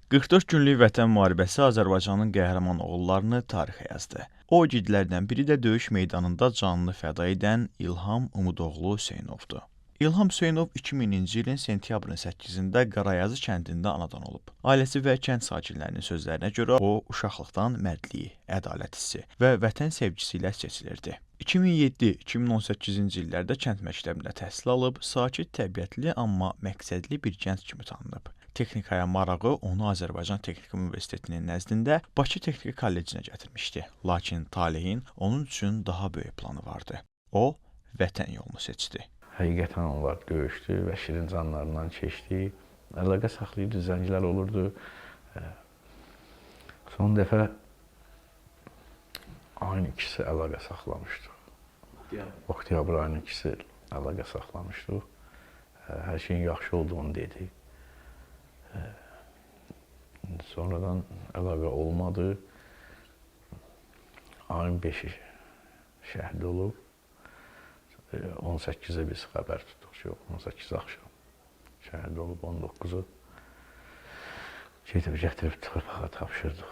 44 günlük Vətən müharibəsi Azərbaycanın qəhrəman oğullarını tarixə yazdı. O igidlərdən biri də döyüş meydanında canını fəda edən İlham Umudoğlu Hüseynovdur. İlham Hüseynov 2000-ci ilin sentyabrın 8-də Qarayazı kəndində anadan olub. Ailəsi və kənd sakinlərinin sözlərinə görə o, uşaqlıqdan mərdliyi, ədalət hissi və vətən sevgisi ilə seçilirdi. 2007-2018-ci illərdə kənd məktəbində təhsil alıb, sakit təbiətli, amma məqsədli bir gənc kimi tanınıb. Texnikaya marağı onu Azərbaycan Texniki Universitetinin nəzdində Bakı Texniki Kollecinə gətirmişdi. Lakin talehin onun üçün daha böyük planı vardı. O, vətən yolunu seçdi. Həqiqətən onlar döyüşdü və şirin canlarından keçdi. Əlaqə saxlayırdı, zənglər olurdu. Son dəfə ayın ikisi əlaqə saxlamışdıq. Oktyabr ayının ikisi əlaqə saxlamışdıq. Hər şeyin yaxşı olduğunu dedi. Sonradan əlaqə olmadı. Ayın 5-i şəhid olub. 18-ə biz xəbər tutduq ki, 18 axşam şəhid olub, 19-u gətirib torpağa tapşırdıq.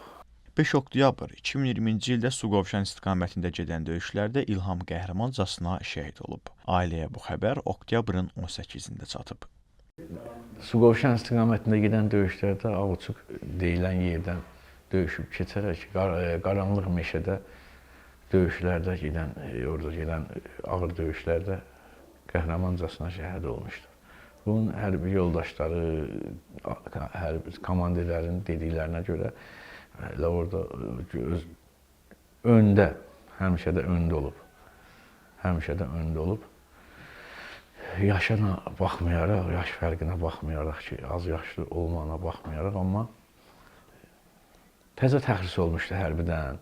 5 oktyabr 2020-ci ildə Suqovuşan istiqamətində gedən döyüşlərdə İlham qəhrəmancasına şəhid olub. Ailəyə bu xəbər oktyabrın 18-də çatıb. Suqovuşan istiqamətində gedən döyüşlərdə Ağuçuq deyilən yerdən döyüşüb keçərək qaranlıq meşədə döyüşlərdə orada gedən ağır döyüşlərdə qəhrəmancasına şəhid olmuşdur. Bunun hərbi yoldaşları, hərbi komandirlərin dediklərinə görə elə orada öndə, həmişə də öndə olub. Həmişə də öndə olub. Yaşına baxmayaraq, yaş fərqinə baxmayaraq ki, az yaşlı olmağına baxmayaraq, amma təzə təxris olmuşdu hərbidən.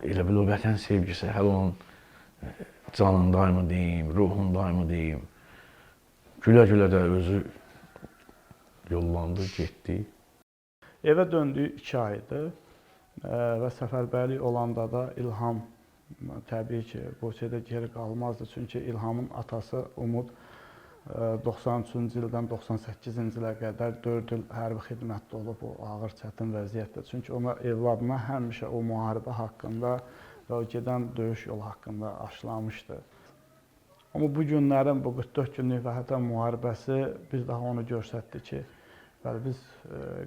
Elə bil o vətən sevgisi hələ onun canındayımı deyim, ruhundayımı deyim. Gülə-gülə də özü yollandı, getdi. Evə döndüyü 2 aydır və səfərbərlik olanda da İlham təbii ki, bu şeydə geri qalmazdı. Çünki İlhamın atası Umud 93-cü ildən 98-ci ilə qədər 4 il hərbi xidmətdə olub o ağır çətin vəziyyətdə. Çünki ona evladına həmişə o müharibə haqqında və o gedən döyüş yolu haqqında aşılamışdı. Amma bu günlərin, bu 44 günlük Vətən müharibəsi bir daha onu göstərdi ki, bəli, biz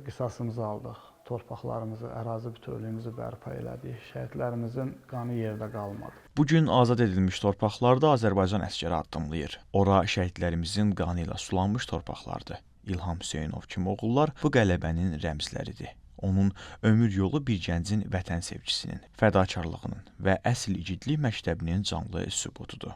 qisasımızı aldıq, torpaqlarımızı, ərazi bütövlüyümüzü bərpa elədik, şəhidlərimizin qanı yerdə qalmadı. Bugün azad edilmiş torpaqlarda Azərbaycan əskəri addımlayır. Ora şəhidlərimizin qanı ilə sulanmış torpaqlardır. İlham Hüseynov kimi oğullar bu qələbənin rəmzləridir. Onun ömür yolu bir gəncin vətən sevgisinin, fədakarlığının və əsl igidlik məktəbinin canlı sübutudur.